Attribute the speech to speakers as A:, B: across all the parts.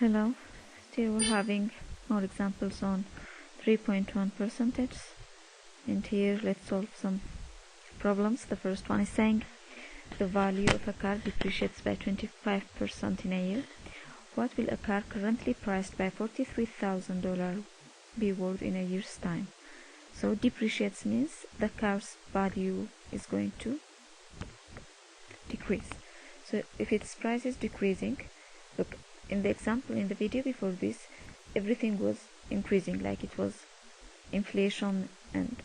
A: Hello, still we're having more examples on 3.1%, and here let's solve some problems. The first one is saying the value of a car depreciates by 25% in a year. What will a car currently priced by $43,000 be worth in a year's time? So depreciates means the car's value is going to decrease. So if its price is decreasing, look, in the example in the video before this, everything was increasing, like it was inflation and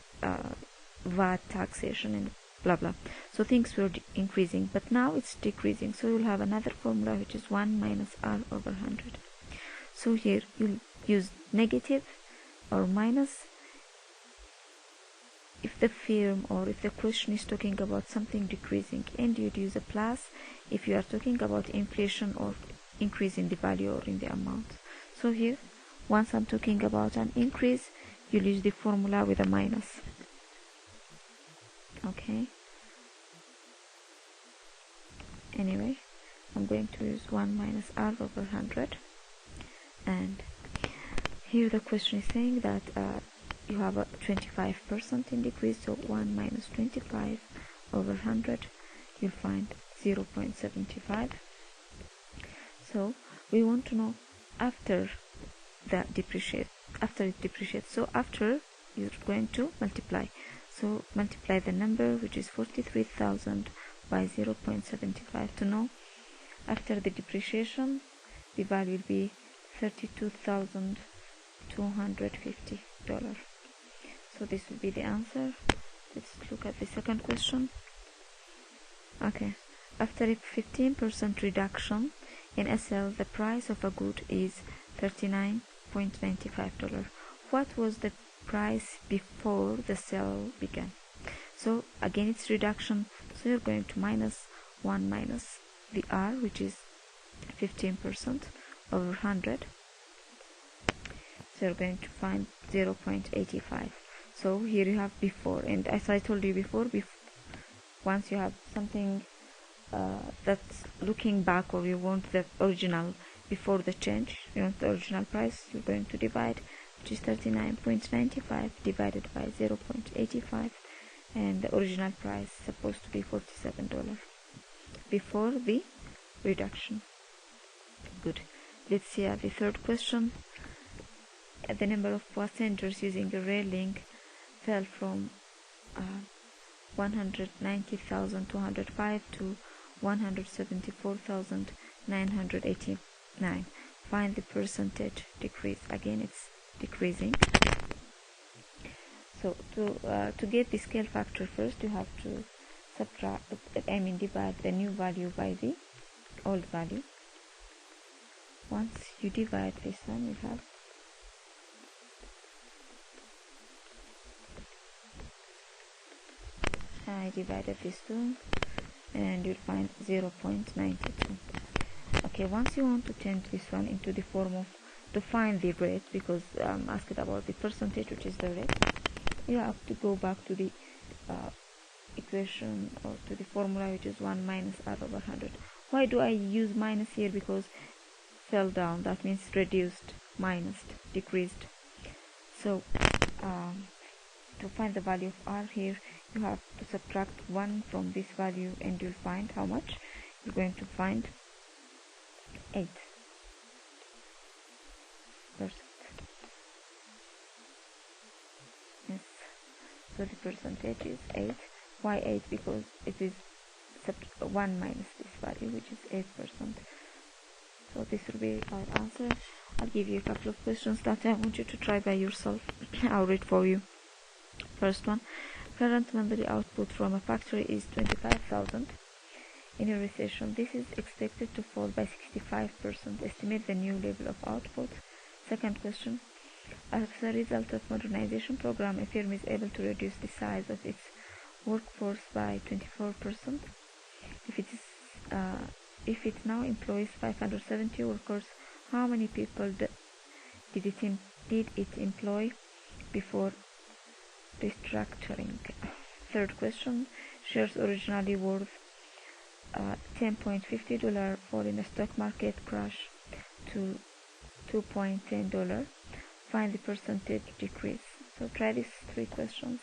A: VAT taxation and blah blah. So things were increasing, but now it's decreasing. So you'll have another formula which is 1 minus R over 100. So here you'll use negative or minus if the firm or if the question is talking about something decreasing, and you'd use a plus if you are talking about inflation or increase in the value or in the amount. So here, once I'm talking about an increase, you'll use the formula with a minus. Okay. Anyway, I'm going to use 1 minus R over 100. And here the question is saying that you have a 25% in decrease, so 1 minus 25 over 100, you'll find 0.75. So we want to know after it depreciates. So after, you're going to multiply. So multiply the number, which is 43,000, by 0.75 to know after the depreciation the value will be $32,250. So this will be the answer. Let's look at the second question. Okay, after a 15% reduction in SL, the price of a good is $39.95. What was the price before the sale began? So again it's reduction, so you're going to minus 1 minus the R, which is 15% over 100. So you're going to find 0.85. So here you have before, and as I told you before, once you have something that's looking back, or you want the original before the change, you want the original price, you're going to divide, which is 39.95 divided by 0.85, and the original price is supposed to be $47 before the reduction. Good. Let's see the third question. The number of passengers using a rail link fell from 190,205 to 174,989. Find the percentage decrease. Again, it's decreasing. So to get the scale factor, first you have to divide the new value by the old value. Once you divide this one, you have I divided this two, and you'll find 0.92. Okay, once you want to change this one into the form of to find the rate, because I'm asked about the percentage, which is the rate, you have to go back to the equation, or to the formula, which is 1 minus R over 100. Why do I use minus here? Because fell down, that means reduced, minus, decreased. So to find the value of R here, you have to subtract 1 from this value, and you'll find how much. You're going to find 8%. Yes, so the percentage is 8. Why 8? Because it is 1 minus this value, which is 8%. So this will be our answer. I'll give you a couple of questions that I want you to try by yourself. I'll read for you. First one, current monthly output from a factory is 25,000. In a recession, this is expected to fall by 65%. Estimate the new level of output. Second question, as a result of modernization program, a firm is able to reduce the size of its workforce by 24%. If it now employs 570 workers, how many people did it employ before restructuring? Third question, shares originally worth $10.50 fall in a stock market crash to $2.10. Find the percentage decrease. So try these 3 questions.